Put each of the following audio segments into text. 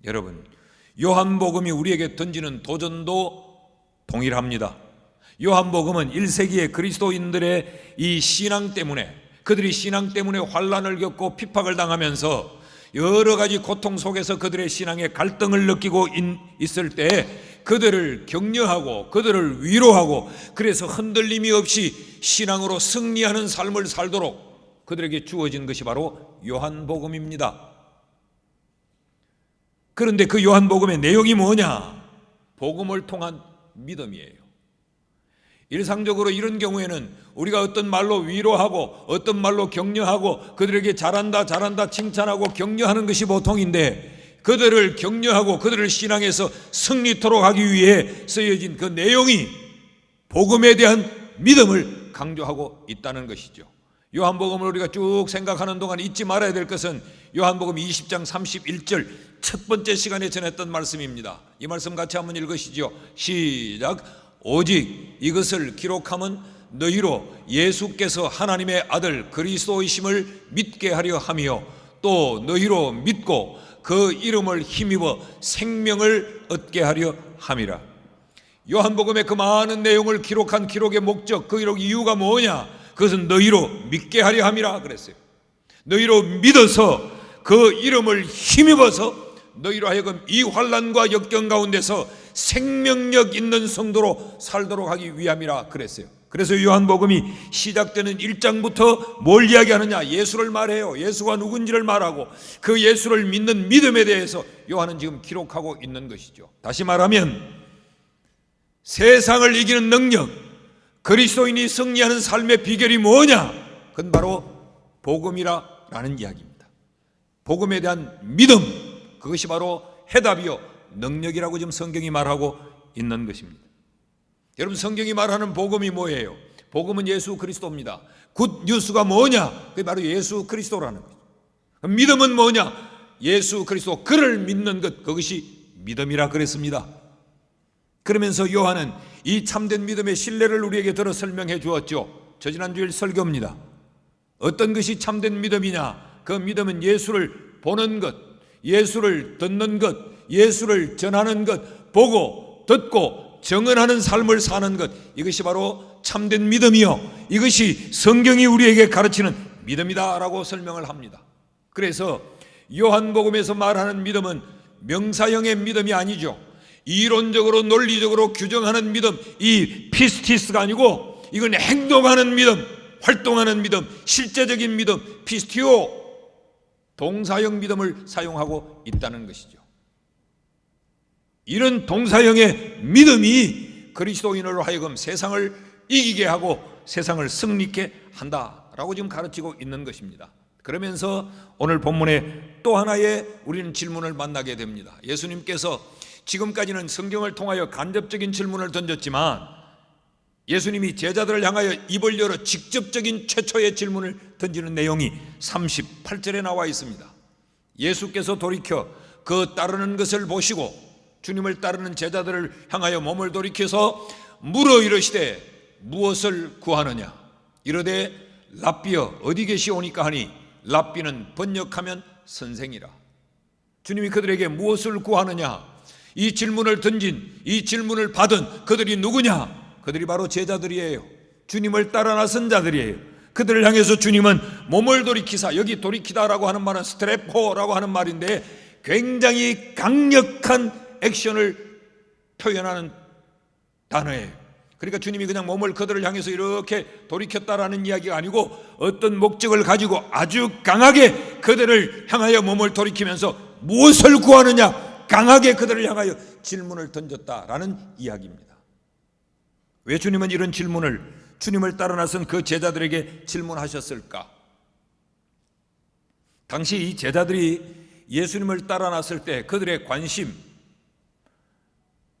여러분, 요한복음이 우리에게 던지는 도전도 동일합니다. 요한복음은 1세기의 그리스도인들의 이 신앙 때문에, 그들이 신앙 때문에 환난을 겪고 핍박을 당하면서 여러 가지 고통 속에서 그들의 신앙의 갈등을 느끼고 있을 때 그들을 격려하고 그들을 위로하고, 그래서 흔들림이 없이 신앙으로 승리하는 삶을 살도록 그들에게 주어진 것이 바로 요한복음입니다. 그런데 그 요한복음의 내용이 뭐냐? 복음을 통한 믿음이에요. 일상적으로 이런 경우에는 우리가 어떤 말로 위로하고 어떤 말로 격려하고 그들에게 잘한다 잘한다 칭찬하고 격려하는 것이 보통인데, 그들을 격려하고 그들을 신앙에서 승리토록 하기 위해 쓰여진 그 내용이 복음에 대한 믿음을 강조하고 있다는 것이죠. 요한복음을 우리가 쭉 생각하는 동안 잊지 말아야 될 것은 요한복음 20장 31절 첫 번째 시간에 전했던 말씀입니다. 이 말씀 같이 한번 읽으시죠. 시작. 오직 이것을 기록함은 너희로 예수께서 하나님의 아들 그리스도이심을 믿게 하려 함이요 또 너희로 믿고 그 이름을 힘입어 생명을 얻게 하려 함이라. 요한복음의 그 많은 내용을 기록한 기록의 목적, 그 기록 이유가 뭐냐? 그것은 너희로 믿게 하려 함이라 그랬어요. 너희로 믿어서 그 이름을 힘입어서 너희로 하여금 이 환난과 역경 가운데서 생명력 있는 성도로 살도록 하기 위함이라 그랬어요. 그래서 요한복음이 시작되는 1장부터 뭘 이야기하느냐? 예수를 말해요. 예수가 누군지를 말하고 그 예수를 믿는 믿음에 대해서 요한은 지금 기록하고 있는 것이죠. 다시 말하면 세상을 이기는 능력, 그리스도인이 승리하는 삶의 비결이 뭐냐? 그건 바로 복음이라는 이야기입니다. 복음에 대한 믿음, 그것이 바로 해답이요 능력이라고 지금 성경이 말하고 있는 것입니다. 여러분, 성경이 말하는 복음이 뭐예요? 복음은 예수 그리스도입니다. 굿 뉴스가 뭐냐? 그게 바로 예수 그리스도라는 거죠. 믿음은 뭐냐? 예수 그리스도, 그를 믿는 것, 그것이 믿음이라 그랬습니다. 그러면서 요한은 이 참된 믿음의 신뢰를 우리에게 들어 설명해 주었죠. 저 지난주일 설교입니다. 어떤 것이 참된 믿음이냐? 그 믿음은 예수를 보는 것, 예수를 듣는 것, 예수를 전하는 것, 보고 듣고 정언하는 삶을 사는 것, 이것이 바로 참된 믿음이요 이것이 성경이 우리에게 가르치는 믿음이다라고 설명을 합니다. 그래서 요한복음에서 말하는 믿음은 명사형의 믿음이 아니죠. 이론적으로 논리적으로 규정하는 믿음, 이 피스티스가 아니고 이건 행동하는 믿음, 활동하는 믿음, 실제적인 믿음, 피스티오, 동사형 믿음을 사용하고 있다는 것이죠. 이런 동사형의 믿음이 그리스도인으로 하여금 세상을 이기게 하고 세상을 승리케 한다라고 지금 가르치고 있는 것입니다. 그러면서 오늘 본문에 또 하나의 우리는 질문을 만나게 됩니다. 예수님께서 지금까지는 성경을 통하여 간접적인 질문을 던졌지만 예수님이 제자들을 향하여 입을 열어 직접적인 최초의 질문을 던지는 내용이 38절에 나와 있습니다. 예수께서 돌이켜 그 따르는 것을 보시고 주님을 따르는 제자들을 향하여 몸을 돌이켜서 물어 이르시되 무엇을 구하느냐? 이르되 랍비여 어디 계시오니까 하니 랍비는 번역하면 선생이라. 주님이 그들에게 무엇을 구하느냐? 이 질문을 던진, 이 질문을 받은 그들이 누구냐? 그들이 바로 제자들이에요. 주님을 따라 나선 자들이에요. 그들을 향해서 주님은 몸을 돌이키사, 여기 돌이키다라고 하는 말은 스트레포라고 하는 말인데 굉장히 강력한 액션을 표현하는 단어예요. 그러니까 주님이 그냥 몸을 그들을 향해서 이렇게 돌이켰다라는 이야기가 아니고 어떤 목적을 가지고 아주 강하게 그들을 향하여 몸을 돌이키면서 무엇을 구하느냐? 강하게 그들을 향하여 질문을 던졌다라는 이야기입니다. 왜 주님은 이런 질문을 주님을 따라 나선 그 제자들에게 질문하셨을까? 당시 이 제자들이 예수님을 따라 났을 때 그들의 관심,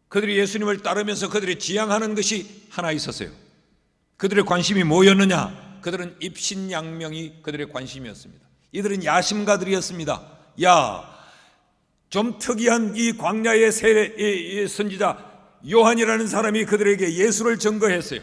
그들이 예수님을 따르면서 그들이 지향하는 것이 하나 있었어요. 그들의 관심이 뭐였느냐? 그들은 입신양명이 그들의 관심이었습니다. 이들은 야심가들이었습니다. 좀 특이한 이 광야의 세례의 선지자 요한이라는 사람이 그들에게 예수를 증거했어요.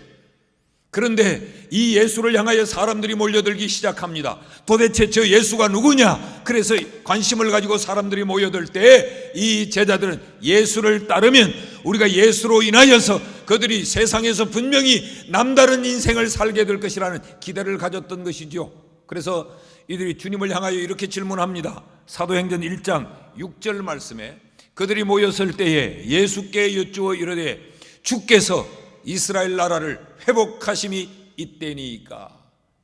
그런데 이 예수를 향하여 사람들이 몰려들기 시작합니다. 도대체 저 예수가 누구냐? 그래서 관심을 가지고 사람들이 모여들 때 이 제자들은 예수를 따르면 우리가 예수로 인하여서 그들이 세상에서 분명히 남다른 인생을 살게 될 것이라는 기대를 가졌던 것이죠. 그래서 이들이 주님을 향하여 이렇게 질문합니다. 사도행전 1장 6절 말씀에 그들이 모였을 때에 예수께 여쭈어 이르되 주께서 이스라엘 나라를 회복하심이 이때니까.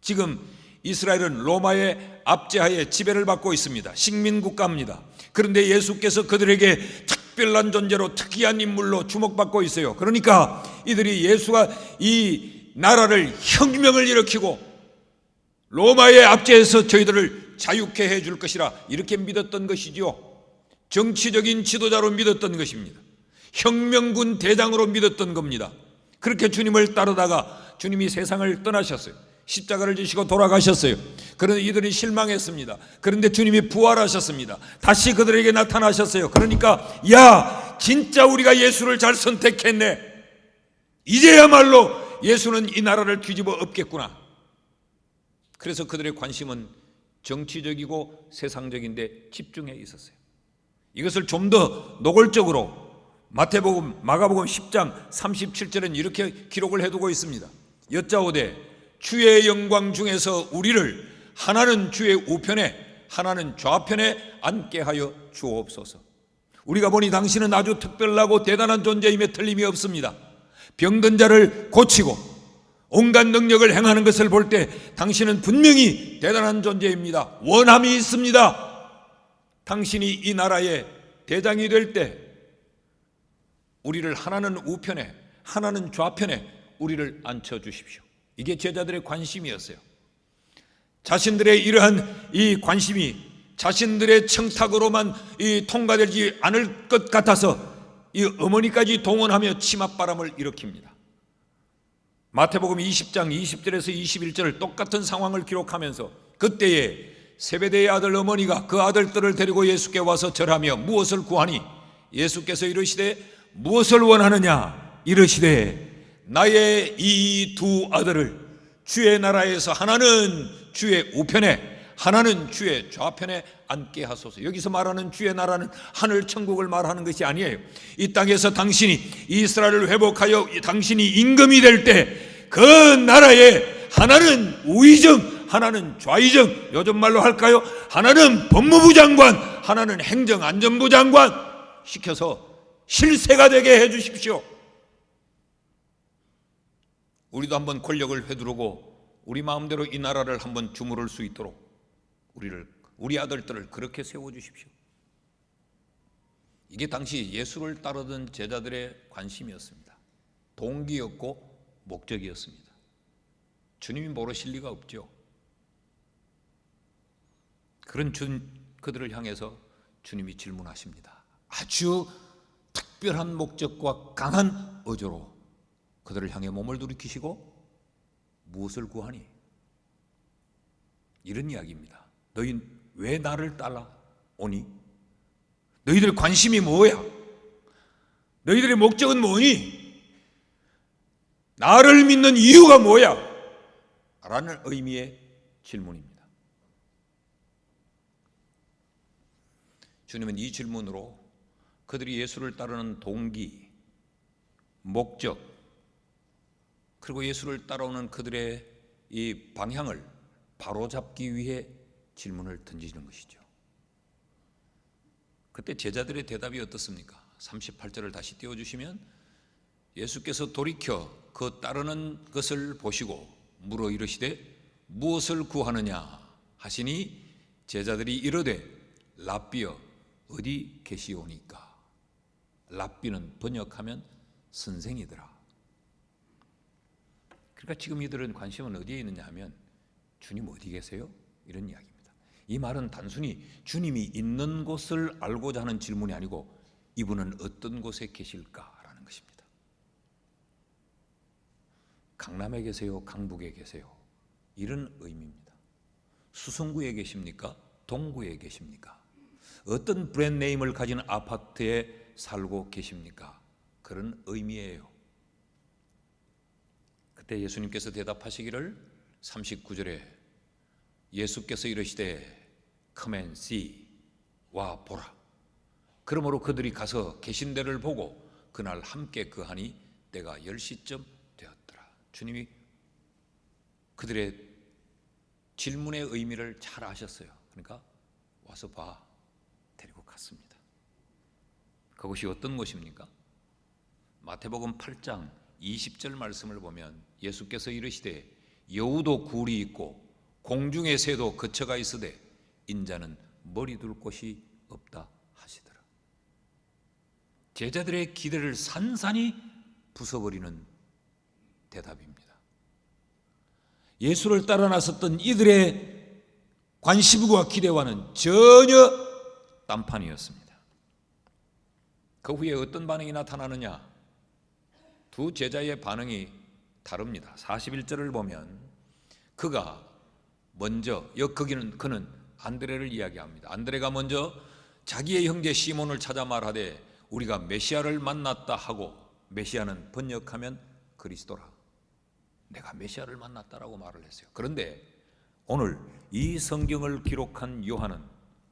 지금 이스라엘은 로마의 압제하에 지배를 받고 있습니다. 식민국가입니다. 그런데 예수께서 그들에게 특별한 존재로 특이한 인물로 주목받고 있어요. 그러니까 이들이 예수가 이 나라를 혁명을 일으키고 로마의 압제에서 저희들을 자유케 해줄 것이라 이렇게 믿었던 것이죠. 정치적인 지도자로 믿었던 것입니다. 혁명군 대장으로 믿었던 겁니다. 그렇게 주님을 따르다가 주님이 세상을 떠나셨어요. 십자가를 지시고 돌아가셨어요. 그런데 이들이 실망했습니다. 그런데 주님이 부활하셨습니다. 다시 그들에게 나타나셨어요. 그러니까 야, 진짜 우리가 예수를 잘 선택했네. 이제야말로 예수는 이 나라를 뒤집어 엎겠구나. 그래서 그들의 관심은 정치적이고 세상적인데 집중해 있었어요. 이것을 좀 더 노골적으로 마태복음, 마가복음 10장 37절은 이렇게 기록을 해두고 있습니다. 여짜오되 주의 영광 중에서 우리를 하나는 주의 우편에 하나는 좌편에 앉게 하여 주옵소서. 우리가 보니 당신은 아주 특별하고 대단한 존재임에 틀림이 없습니다. 병든 자를 고치고 온갖 능력을 행하는 것을 볼 때 당신은 분명히 대단한 존재입니다. 원함이 있습니다. 당신이 이 나라의 대장이 될 때 우리를 하나는 우편에 하나는 좌편에 우리를 앉혀주십시오. 이게 제자들의 관심이었어요. 자신들의 이러한 이 관심이 자신들의 청탁으로만 통과되지 않을 것 같아서 이 어머니까지 동원하며 치맛바람을 일으킵니다. 마태복음 20장 20절에서 21절을 똑같은 상황을 기록하면서 그때에 세베대의 아들 어머니가 그 아들들을 데리고 예수께 와서 절하며 무엇을 구하니 예수께서 이르시되 무엇을 원하느냐 이르시되 나의 이 두 아들을 주의 나라에서 하나는 주의 우편에 하나는 주의 좌편에 앉게 하소서. 여기서 말하는 주의 나라는 하늘 천국을 말하는 것이 아니에요. 이 땅에서 당신이 이스라엘을 회복하여 당신이 임금이 될 때 그 나라에 하나는 우의정 하나는 좌의정, 요즘 말로 할까요? 하나는 법무부 장관 하나는 행정안전부 장관 시켜서 실세가 되게 해 주십시오. 우리도 한번 권력을 휘두르고 우리 마음대로 이 나라를 한번 주무를 수 있도록 우리 아들들을 그렇게 세워주십시오. 이게 당시 예수를 따르던 제자들의 관심이었습니다. 동기였고 목적이었습니다. 주님이 모르실 리가 없죠. 그런 그들을 향해서 주님이 질문하십니다. 아주 특별한 목적과 강한 어조로 그들을 향해 몸을 돌이키시고 무엇을 구하니? 이런 이야기입니다. 너희 왜 나를 따라오니? 너희들의 관심이 뭐야? 너희들의 목적은 뭐니? 나를 믿는 이유가 뭐야? 라는 의미의 질문입니다. 주님은 이 질문으로 그들이 예수를 따르는 동기, 목적, 그리고 예수를 따라오는 그들의 이 방향을 바로잡기 위해 질문을 던지는 것이죠. 그때 제자들의 대답이 어떻습니까? 38절을 다시 띄워주시면 예수께서 돌이켜 그 따르는 것을 보시고 물어 이르시되 무엇을 구하느냐 하시니 제자들이 이르되 랍비여 어디 계시오니까. 랍비는 번역하면 선생이더라. 그러니까 지금 이들은 관심은 어디에 있느냐 하면 주님 어디 계세요? 이런 이야기입니다. 이 말은 단순히 주님이 있는 곳을 알고자 하는 질문이 아니고 이분은 어떤 곳에 계실까라는 것입니다. 강남에 계세요? 강북에 계세요? 이런 의미입니다. 수성구에 계십니까? 동구에 계십니까? 어떤 브랜드네임을 가진 아파트에 살고 계십니까? 그런 의미예요. 그때 예수님께서 대답하시기를 39절에 예수께서 이르시되 Come and see, 와 보라. 그러므로 그들이 가서 계신 데를 보고 그날 함께 거하니 때가 10시쯤 되었더라. 주님이 그들의 질문의 의미를 잘 아셨어요. 그러니까 와서 봐, 데리고 갔습니다. 그것이 어떤 것입니까? 마태복음 8장 20절 말씀을 보면 예수께서 이르시되 여우도 굴이 있고 공중의 새도 거처가 있으되 인자는 머리 둘 곳이 없다 하시더라. 제자들의 기대를 산산이 부숴버리는 대답입니다. 예수를 따라 나섰던 이들의 관심과 기대와는 전혀 딴판이었습니다. 그 후에 어떤 반응이 나타나느냐? 두 제자의 반응이 다릅니다. 41절을 보면 그가 먼저 그는 안드레를 이야기합니다. 안드레가 먼저 자기의 형제 시몬을 찾아 말하되 우리가 메시아를 만났다 하고, 메시아는 번역하면 그리스도라, 내가 메시아를 만났다라고 말을 했어요. 그런데 오늘 이 성경을 기록한 요한은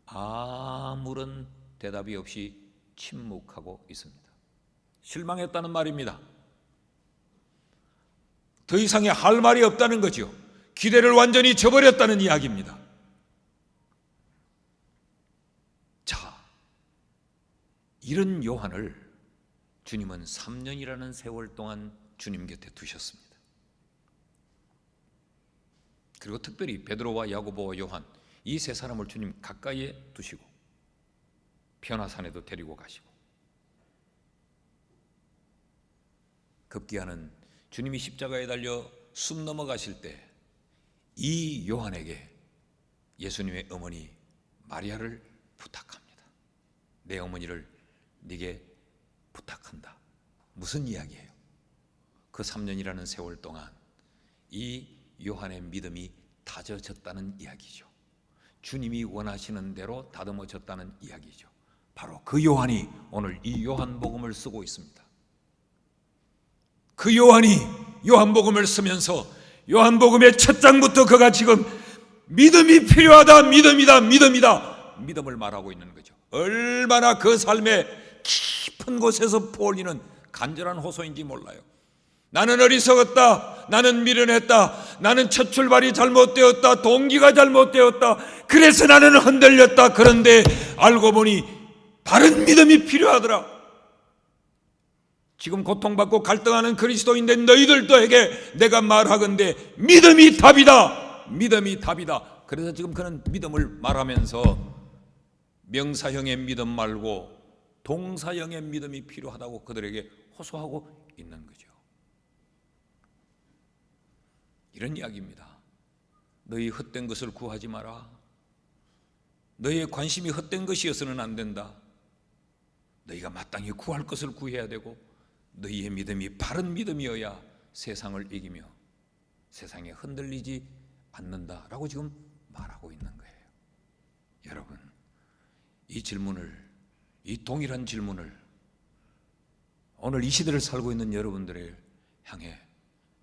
아무런 대답이 없이 침묵하고 있습니다. 실망했다는 말입니다. 더 이상의 할 말이 없다는 거죠. 기대를 완전히 저버렸다는 이야기입니다. 자, 이런 요한을 주님은 3년이라는 세월 동안 주님 곁에 두셨습니다. 그리고 특별히 베드로와 야고보와 요한, 이 세 사람을 주님 가까이에 두시고 변화산에도 데리고 가시고, 급기야는 주님이 십자가에 달려 숨 넘어가실 때 이 요한에게 예수님의 어머니 마리아를 부탁합니다. 내 어머니를 네게 부탁한다. 무슨 이야기예요? 그 3년이라는 세월 동안 이 요한의 믿음이 다져졌다는 이야기죠. 주님이 원하시는 대로 다듬어졌다는 이야기죠. 바로 그 요한이 오늘 이 요한복음을 쓰고 있습니다. 그 요한이 요한복음을 쓰면서 요한복음의 첫 장부터 그가 지금 믿음이 필요하다, 믿음을 말하고 있는 거죠. 얼마나 그 삶의 깊은 곳에서 부어올리는 간절한 호소인지 몰라요. 나는 어리석었다, 나는 미련했다, 나는 첫 출발이 잘못되었다, 동기가 잘못되었다, 그래서 나는 흔들렸다. 그런데 알고 보니 바른 믿음이 필요하더라. 지금 고통받고 갈등하는 그리스도인된 너희들도에게 내가 말하건대 믿음이 답이다. 믿음이 답이다. 그래서 지금 그는 믿음을 말하면서 명사형의 믿음 말고 동사형의 믿음이 필요하다고 그들에게 호소하고 있는 거죠. 이런 이야기입니다. 너희 헛된 것을 구하지 마라. 너희의 관심이 헛된 것이어서는 안 된다. 너희가 마땅히 구할 것을 구해야 되고, 너희의 믿음이 바른 믿음이어야 세상을 이기며 세상에 흔들리지 않는다라고 지금 말하고 있는 거예요. 여러분, 이 질문을, 이 동일한 질문을 오늘 이 시대를 살고 있는 여러분들을 향해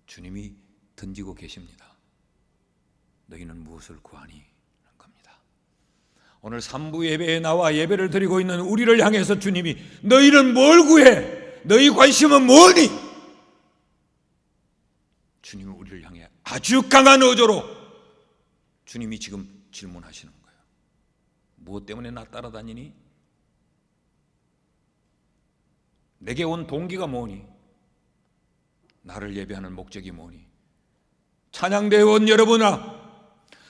주님이 던지고 계십니다. 너희는 무엇을 구하니? 하는 겁니다. 오늘 3부 예배에 나와 예배를 드리고 있는 우리를 향해서 주님이 너희는 뭘 구해? 너희 관심은 뭐니? 주님은 우리를 향해 아주 강한 어조로 주님이 지금 질문하시는 거예요. 무엇 때문에 나 따라다니니? 내게 온 동기가 뭐니? 나를 예배하는 목적이 뭐니? 찬양대에 온 여러분아,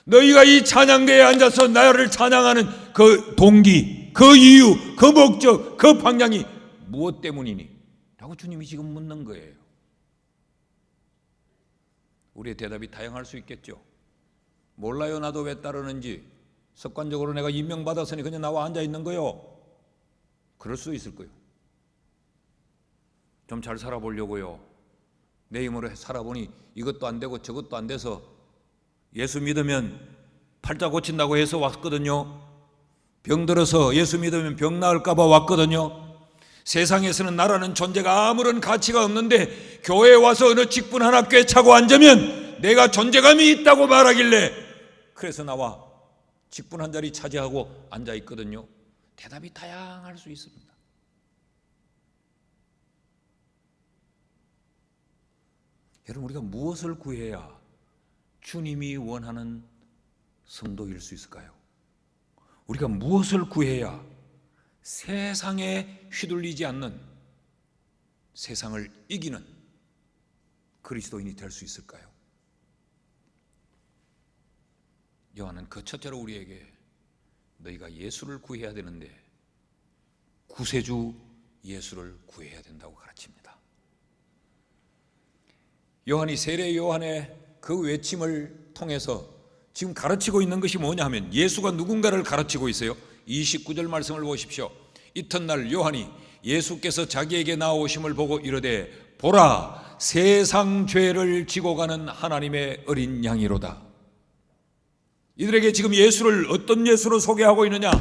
너희가 이 찬양대에 앉아서 나를 찬양하는 그 동기, 그 이유, 그 목적, 그 방향이 무엇 때문이니? 라고 주님이 지금 묻는 거예요. 우리의 대답이 다양할 수 있겠죠. 몰라요, 나도 왜 따르는지. 습관적으로 내가 임명받았으니 그냥 나와 앉아 있는 거요. 그럴 수 있을 거예요. 좀 잘 살아보려고요. 내 힘으로 살아보니 이것도 안 되고 저것도 안 돼서 예수 믿으면 팔자 고친다고 해서 왔거든요. 병 들어서 예수 믿으면 병 나을까 봐 왔거든요. 세상에서는 나라는 존재가 아무런 가치가 없는데 교회에 와서 어느 직분 하나 꿰차고 앉으면 내가 존재감이 있다고 말하길래 그래서 나와 직분 한 자리 차지하고 앉아 있거든요. 대답이 다양할 수 있습니다. 여러분, 우리가 무엇을 구해야 주님이 원하는 성도일 수 있을까요? 우리가 무엇을 구해야 세상에 휘둘리지 않는, 세상을 이기는 그리스도인이 될 수 있을까요? 요한은 그 첫째로 우리에게 너희가 예수를 구해야 되는데 구세주 예수를 구해야 된다고 가르칩니다. 요한이 세례 요한의 그 외침을 통해서 지금 가르치고 있는 것이 뭐냐 하면 예수가 누군가를 가르치고 있어요. 29절 말씀을 보십시오. 이튿날 요한이 예수께서 자기에게 나오심을 보고 이르되 보라, 세상 죄를 지고 가는 하나님의 어린 양이로다. 이들에게 지금 예수를 어떤 예수로 소개하고 있느냐?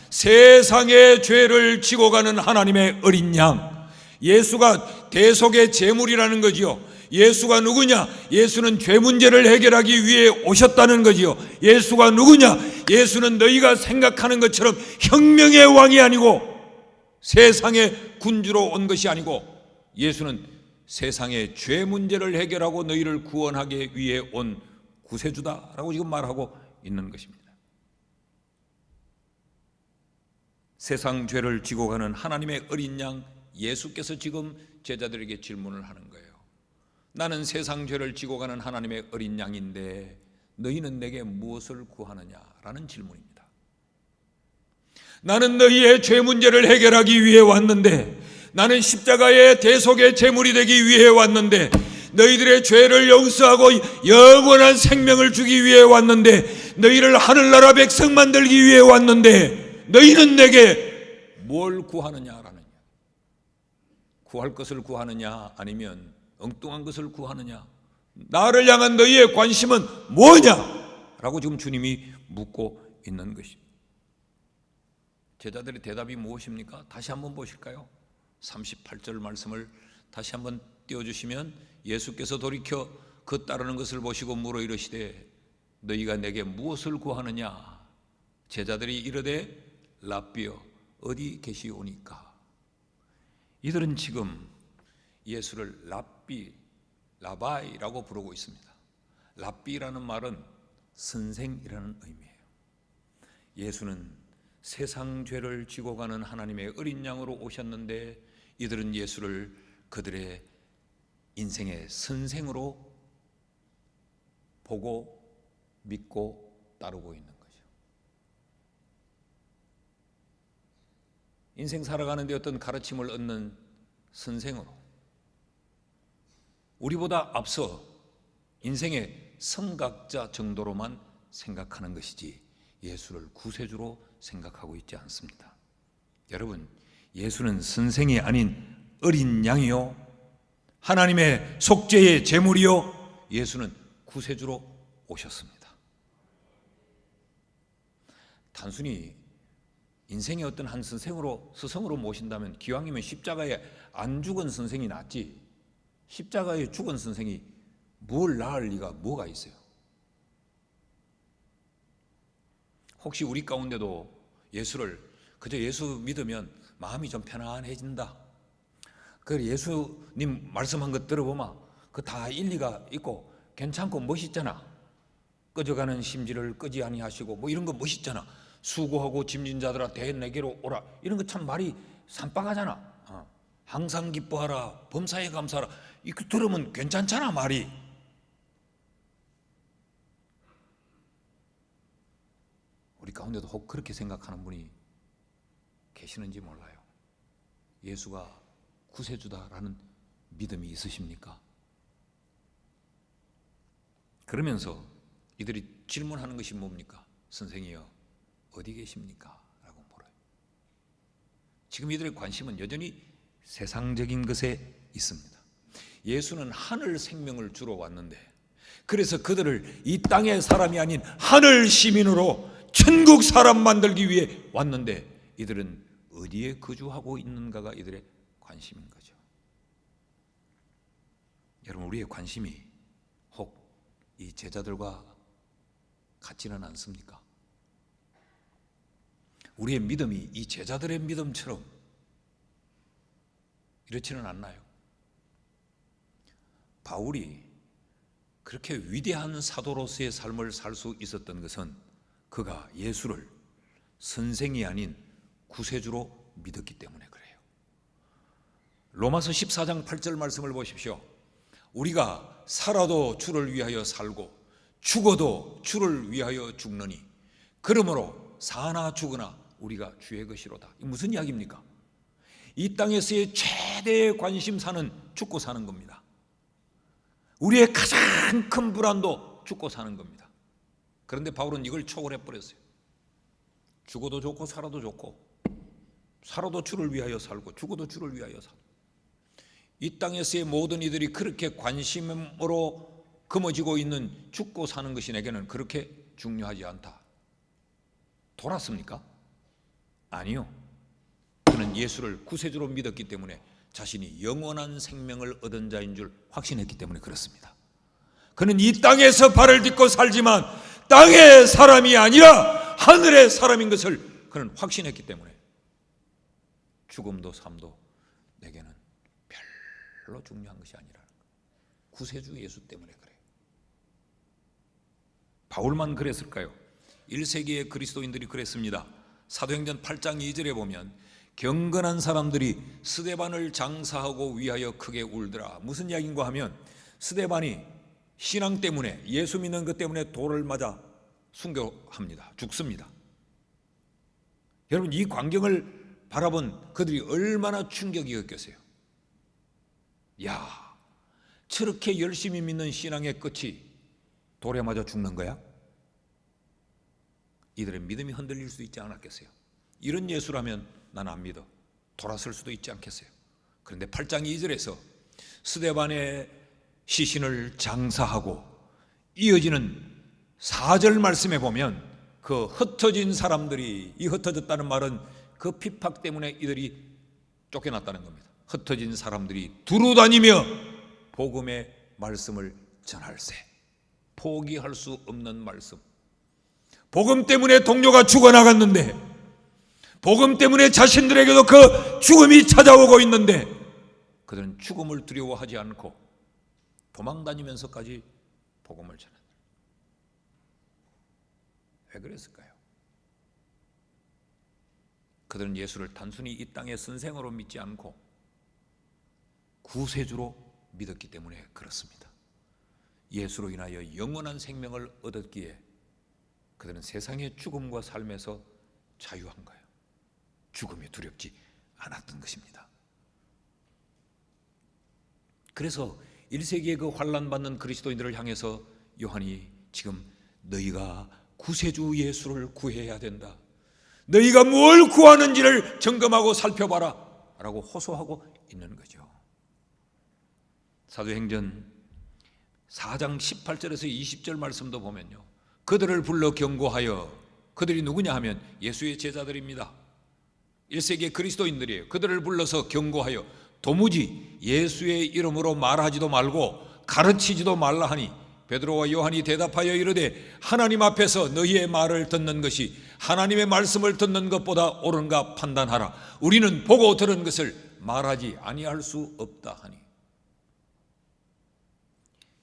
세상의 죄를 지고 가는 하나님의 어린 양. 예수가 대속의 제물이라는 거지요. 예수가 누구냐? 예수는 죄 문제를 해결하기 위해 오셨다는 거지요. 예수가 누구냐? 예수는 너희가 생각하는 것처럼 혁명의 왕이 아니고 세상의 군주로 온 것이 아니고 예수는 세상의 죄 문제를 해결하고 너희를 구원하기 위해 온 구세주다라고 지금 말하고 있는 것입니다. 세상 죄를 지고 가는 하나님의 어린 양 예수께서 지금 제자들에게 질문을 하는 거예요. 나는 세상 죄를 지고 가는 하나님의 어린 양인데 너희는 내게 무엇을 구하느냐라는 질문입니다. 나는 너희의 죄 문제를 해결하기 위해 왔는데, 나는 십자가의 대속의 제물이 되기 위해 왔는데, 너희들의 죄를 용서하고 영원한 생명을 주기 위해 왔는데, 너희를 하늘나라 백성 만들기 위해 왔는데 너희는 내게 뭘 구하느냐라는, 구할 것을 구하느냐 아니면 엉뚱한 것을 구하느냐, 나를 향한 너희의 관심은 뭐냐? 라고 지금 주님이 묻고 있는 것입니다. 제자들의 대답이 무엇입니까? 다시 한번 보실까요? 38절 말씀을 다시 한번 띄워주시면 예수께서 돌이켜 그 따르는 것을 보시고 물어 이르시되 너희가 내게 무엇을 구하느냐? 제자들이 이르되 랍비여 어디 계시오니까. 이들은 지금 예수를 라바이라고 부르고 있습니다. 랍비라는 말은 선생이라는 의미예요. 예수는 세상 죄를 지고 가는 하나님의 어린 양으로 오셨는데 이들은 예수를 그들의 인생의 선생으로 보고 믿고 따르고 있는 거죠. 인생 살아가는데 어떤 가르침을 얻는 선생으로, 우리보다 앞서 인생의 성각자 정도로만 생각하는 것이지 예수를 구세주로 생각하고 있지 않습니다. 여러분, 예수는 선생이 아닌 어린 양이요, 하나님의 속죄의 제물이요, 예수는 구세주로 오셨습니다. 단순히 인생의 어떤 한 선생으로, 스승으로 모신다면 기왕이면 십자가에 안 죽은 선생이 낫지, 십자가에 죽은 선생이 뭘 낳을 리가 뭐가 있어요? 혹시 우리 가운데도 예수를 그저 예수 믿으면 마음이 좀 편안해진다, 그 예수님 말씀한 것 들어보면 그 다 일리가 있고 괜찮고 멋있잖아, 꺼져가는 심지를 끄지 아니하시고 뭐 이런 거 멋있잖아, 수고하고 짐진 자들아 대 내게로 오라, 이런 거 참 말이 산빵하잖아. 항상 기뻐하라, 범사에 감사하라, 이거 들으면 괜찮잖아 말이. 우리 가운데도 혹 그렇게 생각하는 분이 계시는지 몰라요. 예수가 구세주다라는 믿음이 있으십니까? 그러면서 이들이 질문하는 것이 뭡니까? 선생이여 어디 계십니까? 라고 물어요. 지금 이들의 관심은 여전히 세상적인 것에 있습니다. 예수는 하늘 생명을 주러 왔는데, 그래서 그들을 이 땅의 사람이 아닌 하늘 시민으로 천국 사람 만들기 위해 왔는데 이들은 어디에 거주하고 있는가가 이들의 관심인 거죠. 여러분, 우리의 관심이 혹 이 제자들과 같지는 않습니까? 우리의 믿음이 이 제자들의 믿음처럼 이렇지는 않나요? 바울이 그렇게 위대한 사도로서의 삶을 살 수 있었던 것은 그가 예수를 선생이 아닌 구세주로 믿었기 때문에 그래요. 로마서 14장 8절 말씀을 보십시오. 우리가 살아도 주를 위하여 살고 죽어도 주를 위하여 죽느니 그러므로 사나 죽으나 우리가 주의 것이로다. 이게 무슨 이야기입니까? 이 땅에서의 최대의 관심사는 죽고 사는 겁니다. 우리의 가장 큰 불안도 죽고 사는 겁니다. 그런데 바울은 이걸 초월해 버렸어요. 죽어도 좋고 살아도 좋고, 살아도 주를 위하여 살고 죽어도 주를 위하여 살고, 이 땅에서의 모든 이들이 그렇게 관심으로 금어지고 있는 죽고 사는 것이 내게는 그렇게 중요하지 않다. 돌았습니까? 아니요. 그는 예수를 구세주로 믿었기 때문에 자신이 영원한 생명을 얻은 자인 줄 확신했기 때문에 그렇습니다. 그는 이 땅에서 발을 딛고 살지만 땅의 사람이 아니라 하늘의 사람인 것을 그는 확신했기 때문에 죽음도 삶도 내게는 별로 중요한 것이 아니라는 거예요. 구세주 예수 때문에 그래요. 바울만 그랬을까요? 1세기의 그리스도인들이 그랬습니다. 사도행전 8장 2절에 보면 경건한 사람들이 스데반을 장사하고 위하여 크게 울더라. 무슨 이야기인가 하면 스데반이 신앙 때문에, 예수 믿는 것 때문에 돌을 맞아 순교합니다. 죽습니다. 여러분, 이 광경을 바라본 그들이 얼마나 충격이었겠어요. 야, 저렇게 열심히 믿는 신앙의 끝이 돌에 맞아 죽는 거야? 이들의 믿음이 흔들릴 수 있지 않았겠어요? 이런 예수라면 난 안 믿어. 돌아설 수도 있지 않겠어요? 그런데 8장 2절에서 스데반의 시신을 장사하고 이어지는 4절 말씀에 보면 그 흩어진 사람들이, 이 흩어졌다는 말은 그 핍박 때문에 이들이 쫓겨났다는 겁니다. 흩어진 사람들이 두루 다니며 복음의 말씀을 전할세. 포기할 수 없는 말씀. 복음 때문에 동료가 죽어나갔는데, 복음 때문에 자신들에게도 그 죽음이 찾아오고 있는데 그들은 죽음을 두려워하지 않고 도망다니면서까지 복음을 전한다. 왜 그랬을까요? 그들은 예수를 단순히 이 땅의 선생으로 믿지 않고 구세주로 믿었기 때문에 그렇습니다. 예수로 인하여 영원한 생명을 얻었기에 그들은 세상의 죽음과 삶에서 자유한 거예요. 죽음이 두렵지 않았던 것입니다. 그래서 1세기에 그 환난받는 그리스도인들을 향해서 요한이 지금 너희가 구세주 예수를 구해야 된다. 너희가 뭘 구하는지를 점검하고 살펴봐라 라고 호소하고 있는 거죠. 사도행전 4장 18절에서 20절 말씀도 보면요, 그들을 불러 경고하여, 그들이 누구냐 하면 예수의 제자들입니다. 1세기의 그리스도인들이에요. 그들을 불러서 경고하여 도무지 예수의 이름으로 말하지도 말고 가르치지도 말라 하니 베드로와 요한이 대답하여 이르되 하나님 앞에서 너희의 말을 듣는 것이 하나님의 말씀을 듣는 것보다 옳은가 판단하라. 우리는 보고 들은 것을 말하지 아니할 수 없다 하니.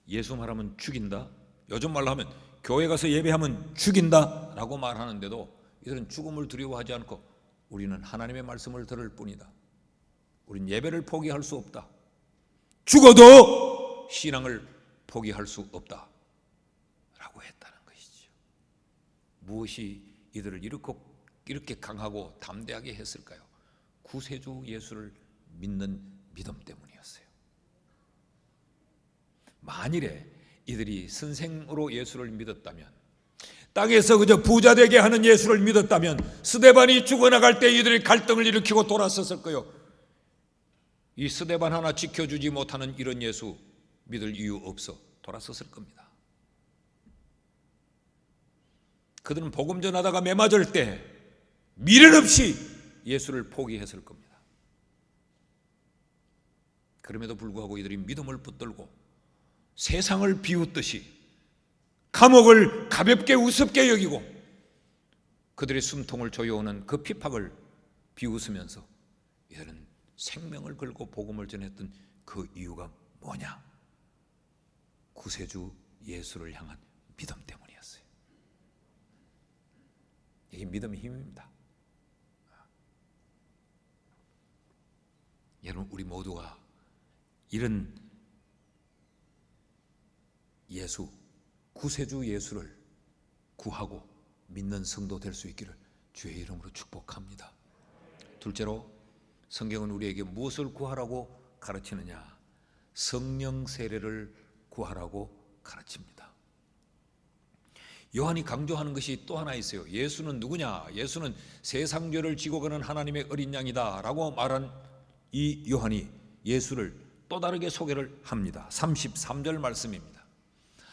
예수 말하면 죽인다. 요즘 말로 하면 교회 가서 예배하면 죽인다 라고 말하는데도 이들은 죽음을 두려워하지 않고 우리는 하나님의 말씀을 들을 뿐이다. 우린 예배를 포기할 수 없다. 죽어도 신앙을 포기할 수 없다 라고 했다는 것이죠. 무엇이 이들을 이렇게 강하고 담대하게 했을까요? 구세주 예수를 믿는 믿음 때문이었어요. 만일에 이들이 선생으로 예수를 믿었다면, 땅에서 그저 부자 되게 하는 예수를 믿었다면 스데반이 죽어나갈 때 이들이 갈등을 일으키고 돌아섰을 거예요. 이 스데반 하나 지켜주지 못하는 이런 예수 믿을 이유 없어 돌아섰을 겁니다. 그들은 복음 전하다가 매맞을 때 미련 없이 예수를 포기했을 겁니다. 그럼에도 불구하고 이들이 믿음을 붙들고 세상을 비웃듯이 감옥을 가볍게 우습게 여기고 그들의 숨통을 조여오는 그 핍박을 비웃으면서 이들은 생명을 걸고 복음을 전했던 그 이유가 뭐냐? 구세주 예수를 향한 믿음 때문이었어요. 이게 믿음의 힘입니다. 여러분, 우리 모두가 이런 예수, 구세주 예수를 구하고 믿는 성도 될 수 있기를 주의 이름으로 축복합니다. 둘째로, 성경은 우리에게 무엇을 구하라고 가르치느냐? 성령 세례를 구하라고 가르칩니다. 요한이 강조하는 것이 또 하나 있어요. 예수는 누구냐? 예수는 세상 죄를 지고 가는 하나님의 어린 양이다 라고 말한 이 요한이 예수를 또 다르게 소개를 합니다. 33절 말씀입니다.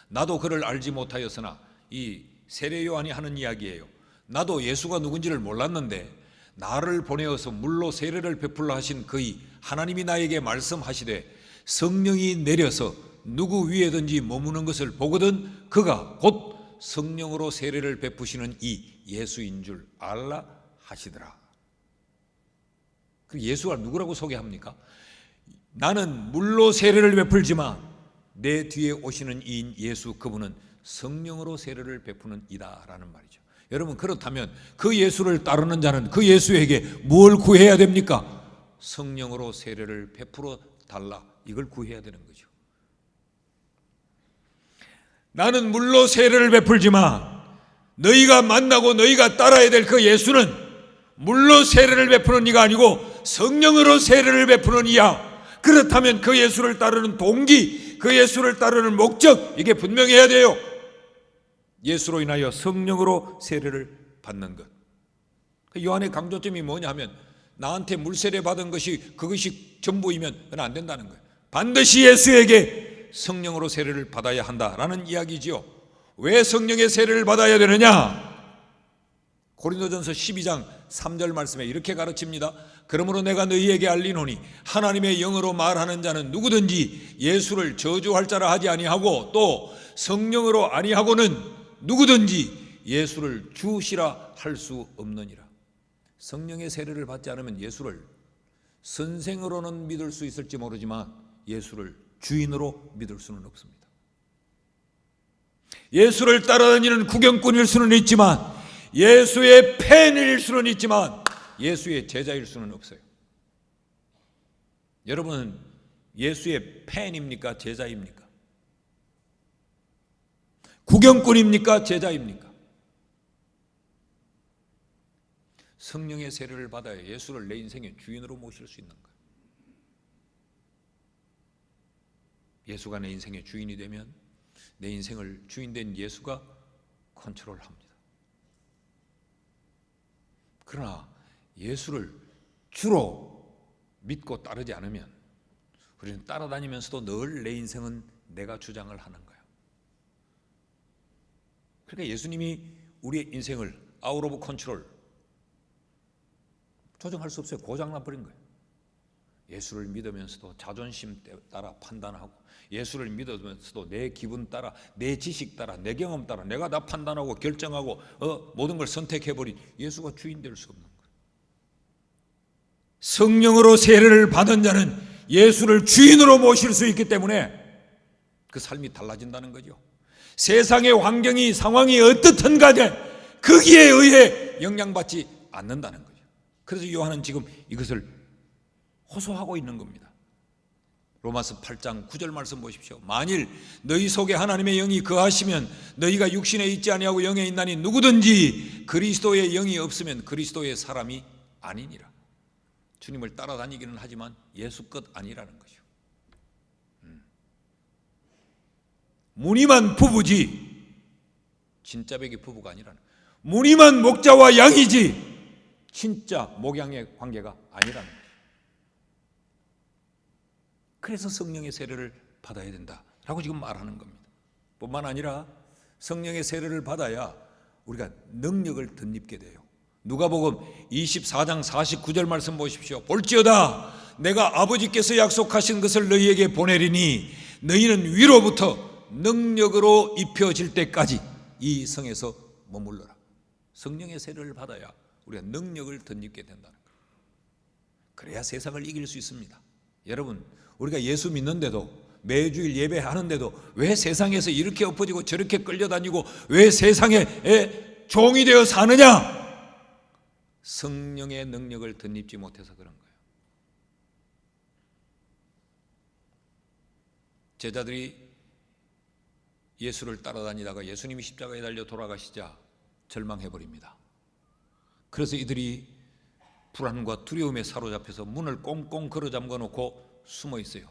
나도 그를 알지 못하였으나, 이 세례 요한이 하는 이야기예요. 나도 예수가 누군지를 몰랐는데 나를 보내어서 물로 세례를 베풀라 하신 그의 하나님이 나에게 말씀하시되 성령이 내려서 누구 위에든지 머무는 것을 보거든 그가 곧 성령으로 세례를 베푸시는 이 예수인 줄 알라 하시더라. 그 예수가 누구라고 소개합니까? 나는 물로 세례를 베풀지만 내 뒤에 오시는 이 예수, 그분은 성령으로 세례를 베푸는 이다라는 말이죠. 여러분, 그렇다면 그 예수를 따르는 자는 그 예수에게 뭘 구해야 됩니까? 성령으로 세례를 베풀어 달라, 이걸 구해야 되는 거죠. 나는 물로 세례를 베풀지만 너희가 만나고 너희가 따라야 될 그 예수는 물로 세례를 베푸는 이가 아니고 성령으로 세례를 베푸는 이야. 그렇다면 그 예수를 따르는 동기, 그 예수를 따르는 목적, 이게 분명해야 돼요. 예수로 인하여 성령으로 세례를 받는 것. 요한의 강조점이 뭐냐 하면, 나한테 물세례 받은 것이 그것이 전부이면 그건 안 된다는 거예요. 반드시 예수에게 성령으로 세례를 받아야 한다라는 이야기지요. 왜 성령의 세례를 받아야 되느냐? 고린도전서 12장 3절 말씀에 이렇게 가르칩니다. 그러므로 내가 너희에게 알리노니 하나님의 영으로 말하는 자는 누구든지 예수를 저주할 자라 하지 아니하고 또 성령으로 아니하고는 누구든지 예수를 주시라 할 수 없느니라. 성령의 세례를 받지 않으면 예수를 선생으로는 믿을 수 있을지 모르지만 예수를 주인으로 믿을 수는 없습니다. 예수를 따라다니는 구경꾼일 수는 있지만, 예수의 팬일 수는 있지만 예수의 제자일 수는 없어요. 여러분은 예수의 팬입니까? 제자입니까? 구경꾼입니까? 제자입니까? 성령의 세례를 받아야 예수를 내 인생의 주인으로 모실 수 있는 거예요. 예수가 내 인생의 주인이 되면 내 인생을 주인된 예수가 컨트롤합니다. 그러나 예수를 주로 믿고 따르지 않으면 우리는 따라다니면서도 늘 내 인생은 내가 주장을 하는 거예요. 그러니까 예수님이 우리의 인생을 아웃 오브 컨트롤, 조정할 수 없어요. 고장나버린 거예요. 예수를 믿으면서도 자존심 따라 판단하고, 예수를 믿으면서도 내 기분 따라, 내 지식 따라, 내 경험 따라 내가 다 판단하고 결정하고 모든 걸 선택해버린 예수가 주인 될 수 없는 거예요. 성령으로 세례를 받은 자는 예수를 주인으로 모실 수 있기 때문에 그 삶이 달라진다는 거죠. 세상의 환경이, 상황이 어떻든 간에 거기에 의해 영향받지 않는다는 거죠. 그래서 요한은 지금 이것을 호소하고 있는 겁니다. 로마서 8장 9절 말씀 보십시오. 만일 너희 속에 하나님의 영이 거하시면 너희가 육신에 있지 아니하고 영에 있나니 누구든지 그리스도의 영이 없으면 그리스도의 사람이 아니니라. 주님을 따라다니기는 하지만 예수 것 아니라는 거죠. 무늬만 부부지 진짜 백이 부부가 아니라는 거예요. 무늬만 목자와 양이지 진짜 목양의 관계가 아니라는 거예요. 그래서 성령의 세례를 받아야 된다라고 지금 말하는 겁니다. 뿐만 아니라 성령의 세례를 받아야 우리가 능력을 덧입게 돼요. 누가복음 24장 49절 말씀 보십시오. 볼지어다 내가 아버지께서 약속하신 것을 너희에게 보내리니 너희는 위로부터 능력으로 입혀질 때까지 이 성에서 머물러라. 성령의 세례를 받아야 우리가 능력을 덧입게 된다는 거예요. 그래야 세상을 이길 수 있습니다. 여러분, 우리가 예수 믿는데도, 매주일 예배하는데도 왜 세상에서 이렇게 엎어지고 저렇게 끌려다니고 왜 세상에 종이 되어 사느냐? 성령의 능력을 덧입지 못해서 그런 거예요. 제자들이 예수를 따라다니다가 예수님이 십자가에 달려 돌아가시자 절망해버립니다. 그래서 이들이 불안과 두려움에 사로잡혀서 문을 꽁꽁 걸어 잠궈 놓고 숨어 있어요.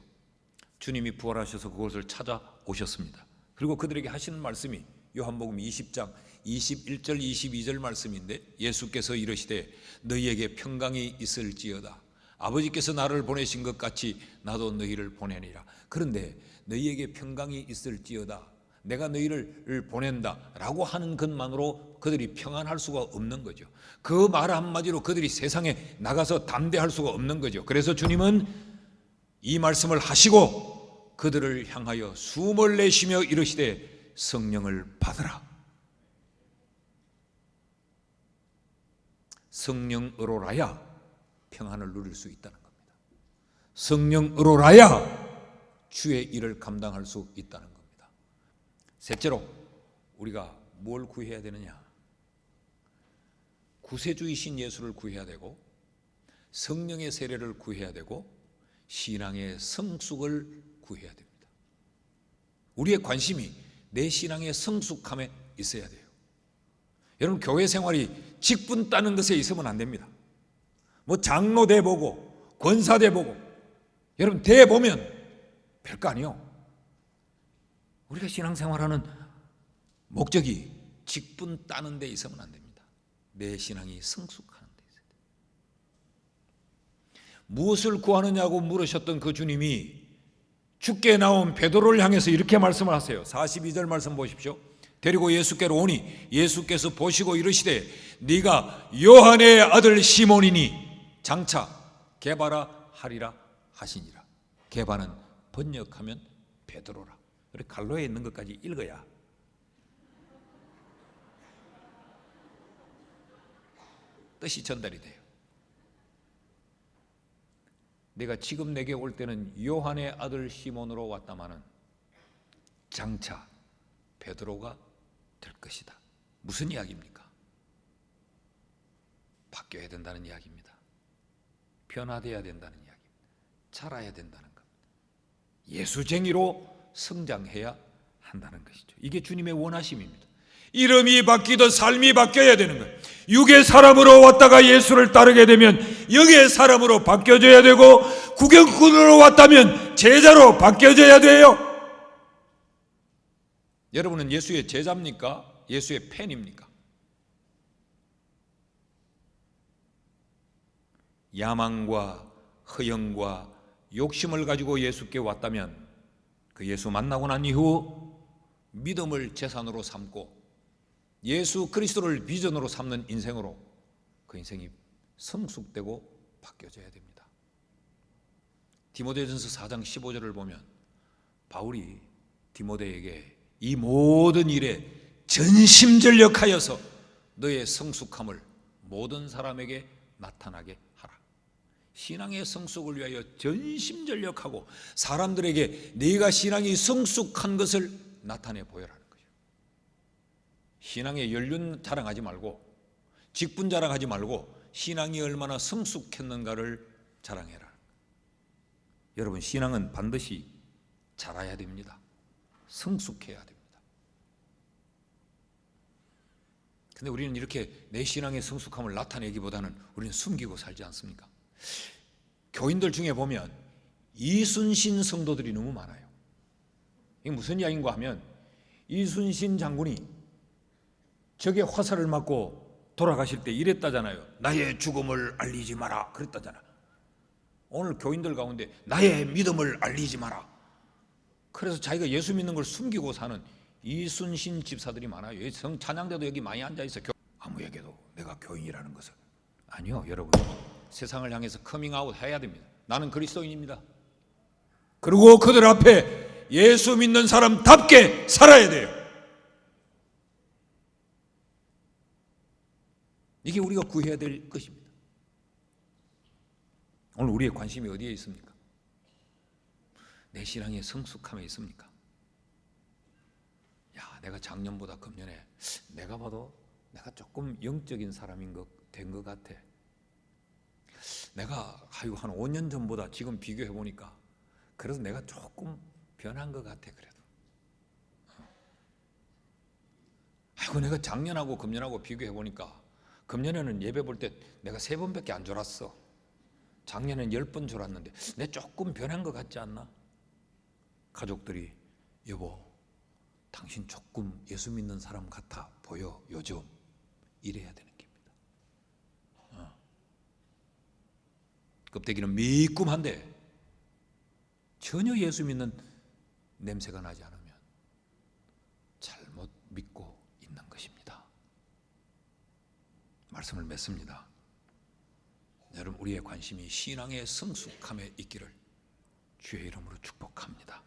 주님이 부활하셔서 그곳을 찾아오셨습니다. 그리고 그들에게 하시는 말씀이 요한복음 20장 21절 22절 말씀인데, 예수께서 이르시되 너희에게 평강이 있을지어다. 아버지께서 나를 보내신 것 같이 나도 너희를 보내니라. 그런데 너희에게 평강이 있을지어다, 내가 너희를 보낸다 라고 하는 것만으로 그들이 평안할 수가 없는 거죠. 그 말 한마디로 그들이 세상에 나가서 담대할 수가 없는 거죠. 그래서 주님은 이 말씀을 하시고 그들을 향하여 숨을 내쉬며 이르시되 성령을 받으라. 성령으로라야 평안을 누릴 수 있다는 겁니다. 성령으로라야 주의 일을 감당할 수 있다는 겁니다. 셋째로 우리가 뭘 구해야 되느냐? 구세주이신 예수를 구해야 되고, 성령의 세례를 구해야 되고, 신앙의 성숙을 구해야 됩니다. 우리의 관심이 내 신앙의 성숙함에 있어야 돼요. 여러분, 교회 생활이 직분 따는 것에 있으면 안 됩니다. 뭐 장로대 보고 권사대 보고, 여러분 대 보면 별거 아니요. 우리가 신앙생활하는 목적이 직분 따는 데 있으면 안 됩니다. 내 신앙이 성숙하는 데 있어야 돼요. 무엇을 구하느냐고 물으셨던 그 주님이 죽게 나온 베드로를 향해서 이렇게 말씀을 하세요. 42절 말씀 보십시오. 데리고 예수께로 오니 예수께서 보시고 이르시되 네가 요한의 아들 시몬이니 장차 게바라 하리라 하시니라. 게바는 번역하면 베드로라. 그래, 갈로에 있는 것까지 읽어야 뜻이 전달이 돼요. 내가 지금 내게 올 때는 요한의 아들 시몬으로 왔다마는 장차 베드로가 될 것이다. 무슨 이야기입니까? 바뀌어야 된다는 이야기입니다. 변화되어야 된다는 이야기입니다. 자라야 된다는 겁니다. 예수쟁이로 성장해야 한다는 것이죠. 이게 주님의 원하심입니다. 이름이 바뀌듯 삶이 바뀌어야 되는 거예요. 육의 사람으로 왔다가 예수를 따르게 되면 영의 사람으로 바뀌어져야 되고, 구경꾼으로 왔다면 제자로 바뀌어져야 돼요. 여러분은 예수의 제자입니까? 예수의 팬입니까? 야망과 허영과 욕심을 가지고 예수께 왔다면 그 예수 만나고 난 이후 믿음을 재산으로 삼고 예수 그리스도를 비전으로 삼는 인생으로 그 인생이 성숙되고 바뀌어져야 됩니다. 디모데전서 4장 15절을 보면 바울이 디모데에게 이 모든 일에 전심전력하여서 너의 성숙함을 모든 사람에게 나타나게 하라. 신앙의 성숙을 위하여 전심전력하고 사람들에게 네가 신앙이 성숙한 것을 나타내 보여라. 신앙의 연륜 자랑하지 말고, 직분 자랑하지 말고 신앙이 얼마나 성숙했는가를 자랑해라. 여러분, 신앙은 반드시 자라야 됩니다. 성숙해야 됩니다. 근데 우리는 이렇게 내 신앙의 성숙함을 나타내기보다는 우리는 숨기고 살지 않습니까? 교인들 중에 보면 이순신 성도들이 너무 많아요. 이게 무슨 이야기인가 하면, 이순신 장군이 적의 화살을 맞고 돌아가실 때 이랬다잖아요. 나의 죽음을 알리지 마라 그랬다잖아. 오늘 교인들 가운데 나의 믿음을 알리지 마라. 그래서 자기가 예수 믿는 걸 숨기고 사는 이순신 집사들이 많아요. 찬양대도 여기 많이 앉아있어. 아무에게도 내가 교인이라는 것을. 아니요, 여러분. 세상을 향해서 커밍아웃 해야 됩니다. 나는 그리스도인입니다. 그리고 그들 앞에 예수 믿는 사람답게 살아야 돼요. 이게 우리가 구해야 될 것입니다. 오늘 우리의 관심이 어디에 있습니까? 내 신앙의 성숙함에 있습니까? 야, 내가 작년보다 금년에 내가 봐도 내가 조금 영적인 사람인 된 것 같아. 내가 한 5년 전보다 지금 비교해 보니까 그래서 내가 조금 변한 것 같아. 그래도 내가 작년하고 금년하고 비교해 보니까 금년에는 예배 볼 때 내가 3번밖에 안 졸았어. 작년에는 10번 졸았는데 내 조금 변한 것 같지 않나? 가족들이 여보, 당신 조금 예수 믿는 사람 같아 보여 요즘. 이래야 되는 겁니다. 껍데기는 매끈한데 전혀 예수 믿는 냄새가 나지 않으면 잘못 믿고 있는 것입니다. 말씀을 맺습니다. 여러분, 우리의 관심이 신앙의 성숙함에 있기를 주의 이름으로 축복합니다.